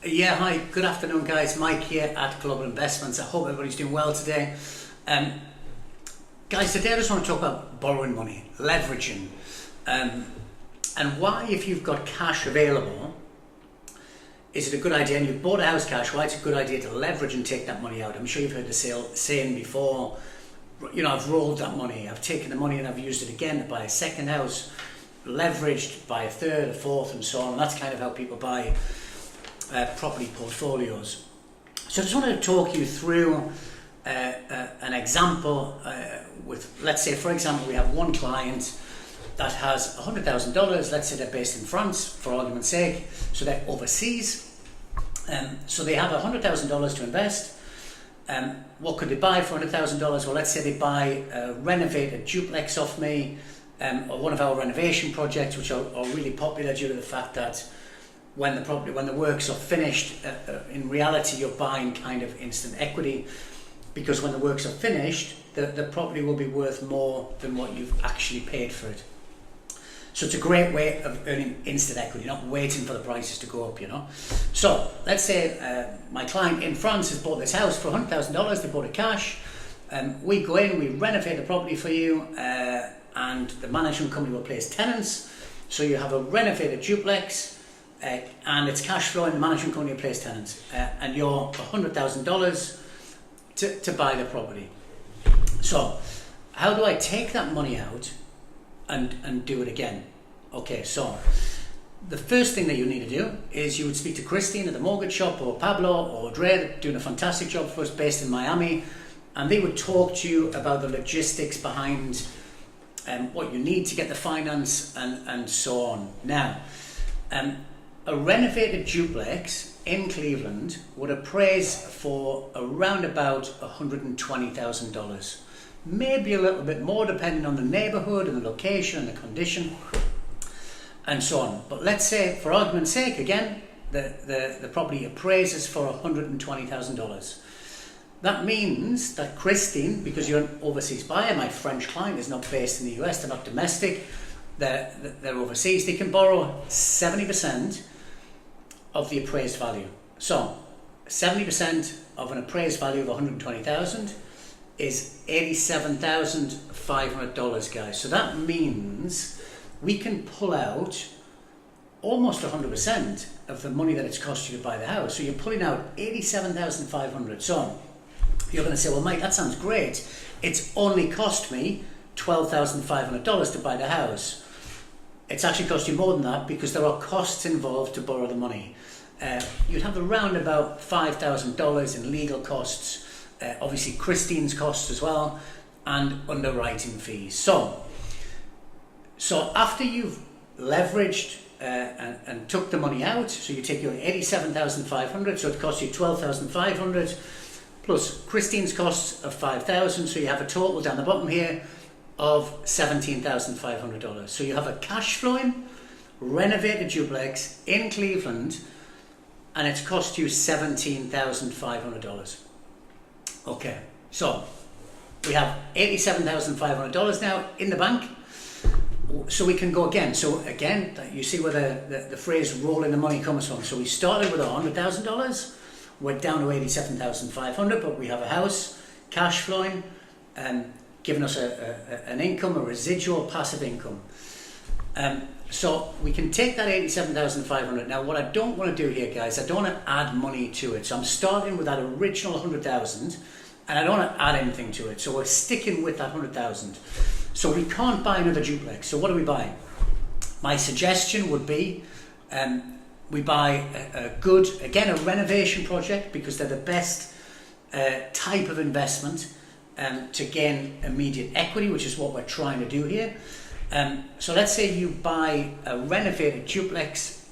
Yeah, hi, good afternoon guys. Mike here at Global Investments. I hope everybody's doing well today. Guys, today I just want to talk about borrowing money, leveraging, and why, if you've got cash available, is it a good idea, and you've bought a house cash, why it's a good idea to leverage and take that money out. I'm sure you've heard the saying before, you know, I've rolled that money, I've taken the money and I've used it again to buy a second house, leveraged, buy a third, a fourth, and so on. And that's kind of how people buy property portfolios. So I just wanted to talk you through an example with, let's say, for example, we have one client that has $100,000. Let's say they're based in France, for argument's sake, so they're overseas. So they have $100,000 to invest. What could they buy for $100,000? Well, let's say they buy a renovated duplex off me, or one of our renovation projects, which are really popular due to the fact that when the works are finished, in reality you're buying kind of instant equity, because when the works are finished, the property will be worth more than what you've actually paid for it. So it's a great way of earning instant equity, not waiting for the prices to go up, you know. So let's say my client in France has bought this house for $100,000, they bought it cash. We go in, we renovate the property for you, and the management company will place tenants. So you have a renovated duplex, and it's cash flow, and the management company will place tenants, and you're $100,000 to buy the property. So how do I take that money out and do it again? Okay, so the first thing that you need to do is you would speak to Christine at the mortgage shop, or Pablo or Dre, doing a fantastic job for us based in Miami, and they would talk to you about the logistics behind what you need to get the finance and so on. Now, a renovated duplex in Cleveland would appraise for around about $120,000. Maybe a little bit more depending on the neighborhood and the location and the condition and so on. But let's say, for argument's sake, again, the property appraises for $120,000. That means that Christine, because you're an overseas buyer, my French client is not based in the US, they're not domestic, they're overseas, they can borrow 70% of the appraised value. So 70% of an appraised value of $120,000 is $87,500, guys. So that means we can pull out almost 100% of the money that it's cost you to buy the house. So you're pulling out $87,500. So you're going to say, well, Mike, that sounds great. It's only cost me $12,500 to buy the house. It's actually cost you more than that, because there are costs involved to borrow the money. You'd have around about $5,000 in legal costs, obviously Christine's costs as well, and underwriting fees. So after you've leveraged and took the money out, so you take your $87,500, so it costs you $12,500 plus Christine's costs of $5,000, so you have a total down the bottom here of $17,500. So you have a cash flowing renovated duplex in Cleveland, and it's cost you $17,500. Okay, so we have $87,500 now in the bank, so we can go again. So again, you see where the phrase rolling the money comes from. So we started with $100,000, we're down to $87,500, but we have a house, cash flowing, giving us an income, a residual passive income. So we can take that $87,500. Now, what I don't want to do here, guys, I don't want to add money to it. So I'm starting with that original $100,000, and I don't want to add anything to it. So we're sticking with that $100,000. So we can't buy another duplex. So what do we buy? My suggestion would be we buy a renovation project, because they're the best type of investment to gain immediate equity, which is what we're trying to do here. So let's say you buy a renovated duplex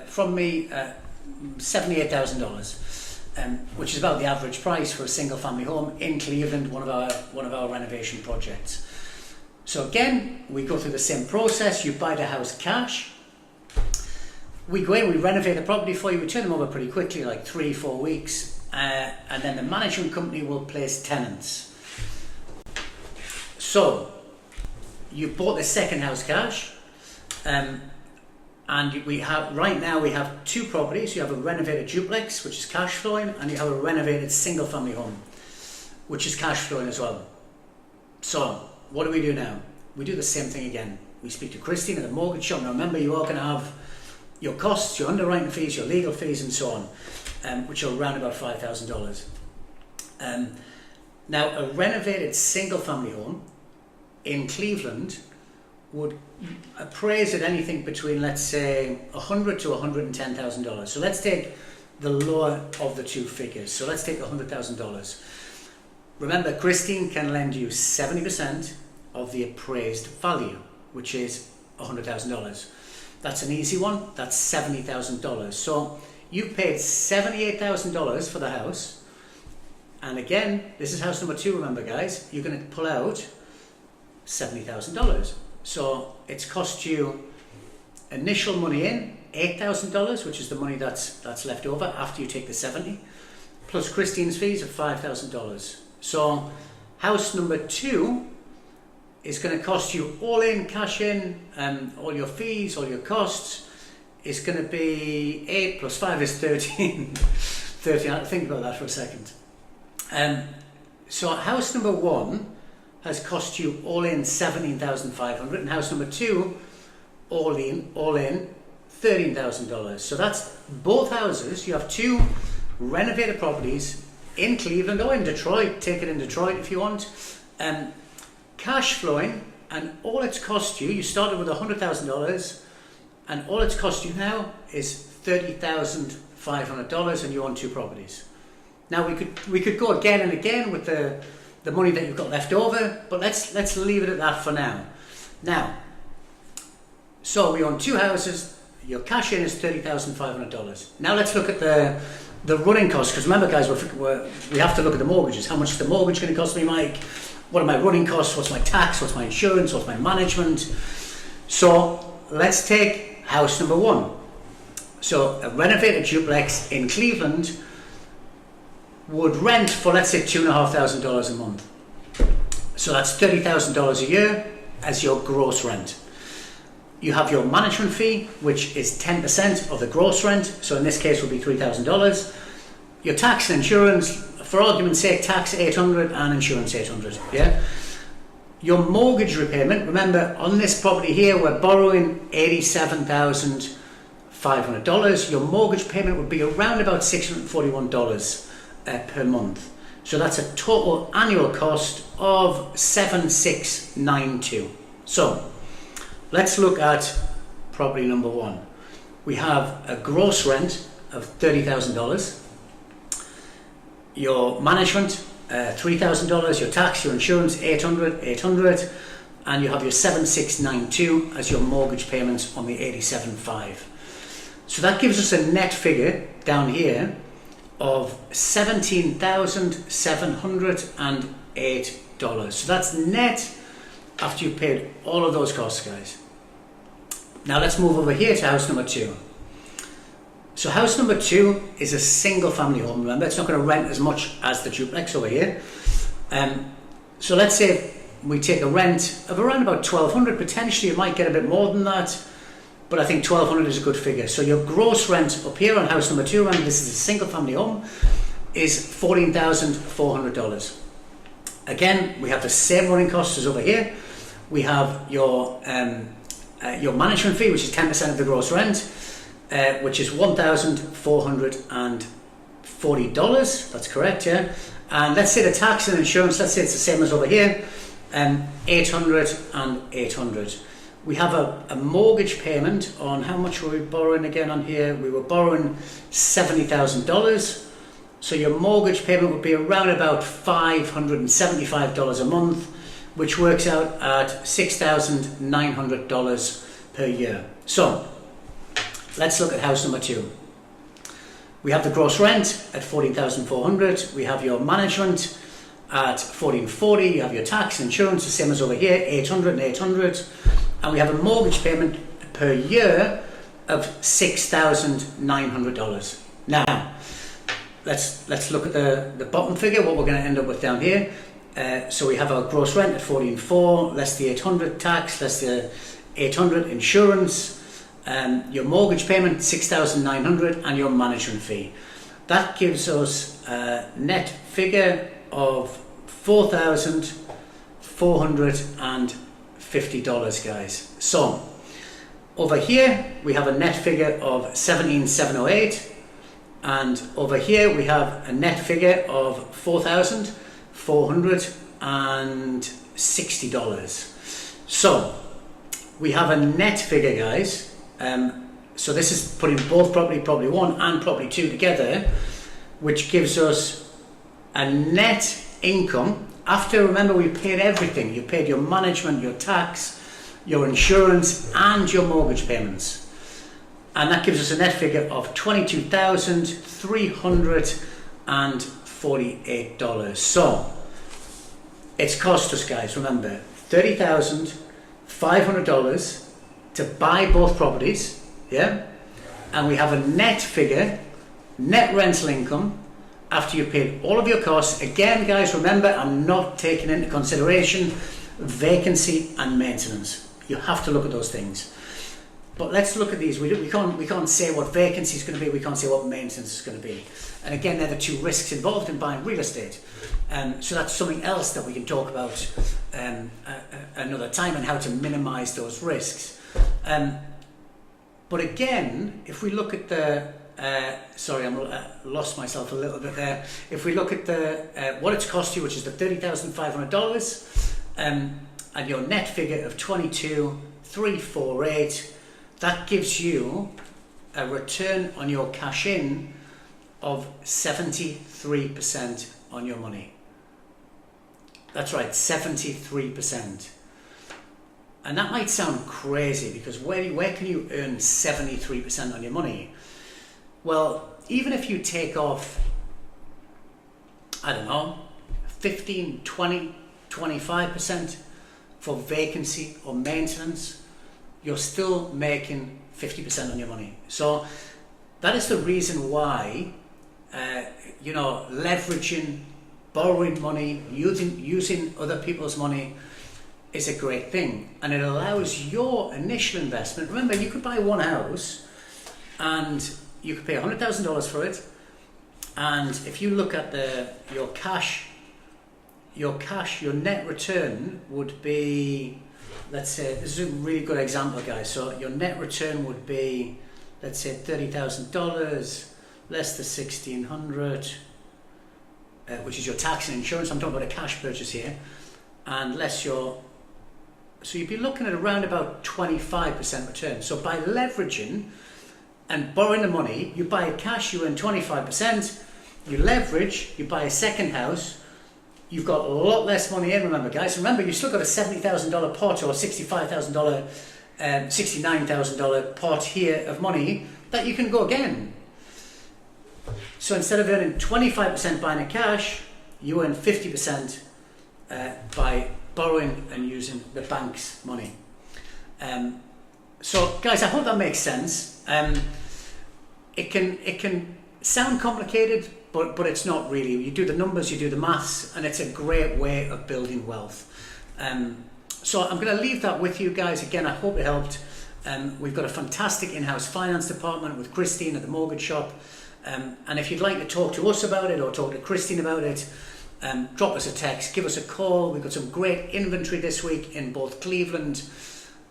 from me, $78,000, which is about the average price for a single family home in Cleveland, one of our renovation projects. So again, we go through the same process. You buy the house cash. We go in, we renovate the property for you, we turn them over pretty quickly, like 3-4 weeks, and then the management company will place tenants. So you bought the second house cash, And we have, right now we have two properties. You have a renovated duplex, which is cash flowing, and you have a renovated single family home, which is cash flowing as well. So what do we do now? We do the same thing again. We speak to Christine at the mortgage shop. Now remember, you are going to have your costs, your underwriting fees, your legal fees and so on, which are around about $5,000. Now a renovated single family home in Cleveland would appraise at anything between, let's say, $100,000 to $110,000. So let's take the lower of the two figures. So let's take $100,000. Remember, Christine can lend you 70% of the appraised value, which is $100,000. That's an easy one. That's $70,000. So you've paid $78,000 for the house. And again, this is house number 2, remember guys, you're going to pull out $70,000. So it's cost you initial money in, $8,000, which is the money that's left over after you take the 70, plus Christine's fees of $5,000. So house number 2 is going to cost you all in, cash in, all your fees, all your costs. It's going to be 8 plus 5 is 13. 13, I have to think about that for a second. So house number 1 has cost you all in $17,500, and house number 2 all in $13,000. So that's both houses. You have 2 renovated properties in Cleveland or in Detroit. Take it in Detroit if you want. Cash flowing, and all it's cost you. You started with $100,000, and all it's cost you now is $30,500, and you own 2 properties. Now we could go again and again with the money that you've got left over, but let's leave it at that for now. Now, so we own 2 houses. Your cash in is $30,500. Now let's look at the running costs, because remember, guys, we have to look at the mortgages. How much is the mortgage going to cost me, Mike? What are my running costs? What's my tax? What's my insurance? What's my management? So let's take house number 1. So a renovated duplex in Cleveland would rent for, let's say, $2,500 a month. So that's $30,000 a year as your gross rent. You have your management fee, which is 10% of the gross rent. So in this case will be $3,000. Your tax and insurance, for argument's sake, tax $800 and insurance $800. Yeah. Your mortgage repayment. Remember, on this property here, we're borrowing $87,500. Your mortgage payment would be around about $641 per month. So that's a total annual cost of $7,692. So let's look at property number 1. We have a gross rent of $30,000. Your management, $3,000. Your tax, your insurance, $800, and you have your $7,692 as your mortgage payments on the $87,500. So that gives us a net figure down here of $17,708. So that's net after you've paid all of those costs, guys. Now let's move over here to house number 2. So house number 2 is a single family home. Remember, it's not going to rent as much as the duplex over here. So let's say we take a rent of around about $1,200. Potentially you might get a bit more than that, but I think $1,200 is a good figure. So your gross rent up here on house number 2, remember this is a single family home, is $14,400. Again, we have the same running costs as over here. We have your management fee, which is 10% of the gross rent, which is $1,440. That's correct, yeah. And let's say the tax and insurance, let's say it's the same as over here, $800 and $800. We have a mortgage payment on, how much were we borrowing again on here? We were borrowing $70,000. So your mortgage payment would be around about $575 a month, which works out at $6,900 per year. So let's look at house number 2. We have the gross rent at $14,400. We have your management at $1,440. You have your tax and insurance, the same as over here, $800 and $800. And we have a mortgage payment per year of $6,900. Now, let's look at the bottom figure, what we're going to end up with down here. So we have our gross rent at $14,400, less the $800 tax, less the $800 insurance, your mortgage payment 6,900 and your management fee. That gives us a net figure of $4,450, guys. So over here we have a net figure of 17,708, and over here we have a net figure of $4,460. So we have a net figure, guys. So this is putting both property 1 and property 2 together, which gives us a net income after, remember, we paid everything. You paid your management, your tax, your insurance, and your mortgage payments. And that gives us a net figure of $22,348. So it's cost us, guys, remember, $30,500 to buy both properties, yeah? And we have a net figure, net rental income, after you paid all of your costs. Again, guys, remember, I'm not taking into consideration vacancy and maintenance. You have to look at those things. But let's look at these. We can't say what vacancy is going to be. We can't say what maintenance is going to be. And again, they're the two risks involved in buying real estate. So that's something else that we can talk about another time, and how to minimize those risks. But again, if we look at the sorry, I'm lost myself a little bit there. If we look at the what it's cost you, which is the $30,500, and your net figure of 22,348, that gives you a return on your cash in of 73% on your money. That's right, 73%. And that might sound crazy, because where can you earn 73% on your money? Well, even if you take off, I don't know, 15, 20, 25% for vacancy or maintenance, you're still making 50% on your money. So that is the reason why, leveraging, borrowing money, using other people's money is a great thing. And it allows your initial investment. Remember, you could buy one house and you could pay $100,000 for it. And if you look at your net return would be, let's say, this is a really good example, guys. So your net return would be, let's say, $30,000 less the $1,600, which is your tax and insurance. I'm talking about a cash purchase here, and less so you'd be looking at around about 25% return. So by leveraging and borrowing the money, you buy cash, you earn 25%. You leverage, you buy a second house, you've got a lot less money in. Remember, guys, you've still got a $70,000 pot or $65,000, $69,000 pot here of money that you can go again. So instead of earning 25% buying a cash, you earn 50% by borrowing and using the bank's money. So, guys, I hope that makes sense. It can sound complicated, but it's not really. You do the numbers, you do the maths, and it's a great way of building wealth. So I'm going to leave that with you guys. Again, I hope it helped. We've got a fantastic in-house finance department with Christine at the mortgage shop. And if you'd like to talk to us about it or talk to Christine about it, drop us a text, give us a call. We've got some great inventory this week in both Cleveland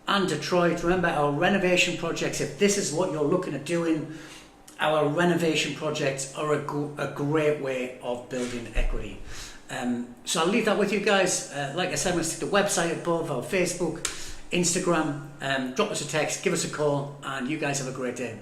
and Detroit. Remember, our renovation projects, if this is what you're looking at doing, our renovation projects are a great way of building equity. So I'll leave that with you guys. Like I said, I'm going to stick the website above, our Facebook, Instagram. Drop us a text, give us a call, and you guys have a great day.